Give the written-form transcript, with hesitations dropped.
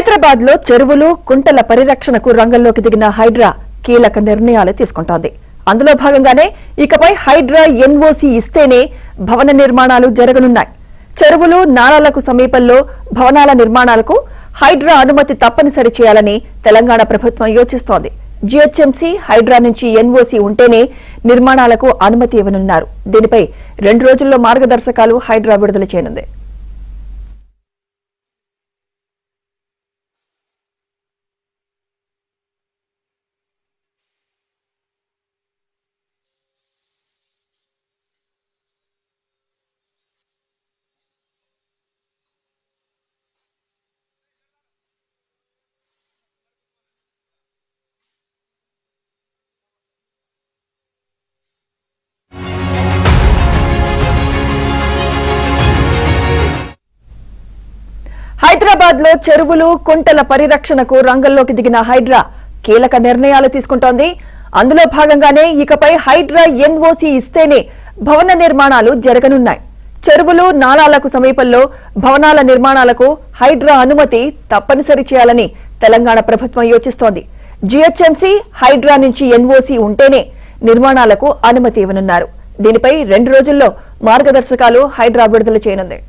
హైదరాబాద్ లో చెరువులు కుంటల పరిరక్షణకు రంగంలోకి దిగిన హైడ్రా కీలక నిర్ణయాలు తీసుకుంటోంది. అందులో భాగంగానే ఇకపై హైడ్రా ఎన్ఓసీ ఇస్తేనే భవన నిర్మాణాలు జరగనున్నాయి. చెరువులు నాలాలకు సమీపంలో భవనాల నిర్మాణాలకు హైడ్రా అనుమతి తప్పనిసరి చేయాలని తెలంగాణ ప్రభుత్వం యోచిస్తోంది. జీహెచ్ఎంసీ హైడ్రా నుంచి ఎన్ఓసీ ఉంటేనే నిర్మాణాలకు అనుమతి ఇవ్వనున్నారు. దీనిపై 2 రోజుల్లో మార్గదర్శకాలు హైడ్రా విడుదల చేయనుంది. హైదరాబాద్ లో చెరువులు కుంటల పరిరక్షణకు రంగంలోకి దిగిన హైడ్రా కీలక నిర్ణయాలు తీసుకుంటోంది. అందులో భాగంగానే ఇకపై హైడ్రా ఎన్ఓసీ ఇస్తేనే భవన నిర్మాణాలు జరగనున్నాయి. చెరువులు నాలాలకు సమీపంలో భవనాల నిర్మాణాలకు హైడ్రా అనుమతి తప్పనిసరి చేయాలని తెలంగాణ ప్రభుత్వం యోచిస్తోంది. జీహెచ్ఎంసీ హైడ్రా నుంచి ఎన్ఓసీ ఉంటేనే నిర్మాణాలకు అనుమతి ఇవ్వనున్నారు. దీనిపై 2 రోజుల్లో మార్గదర్శకాలు హైడ్రా విడుదల చేయనుంది.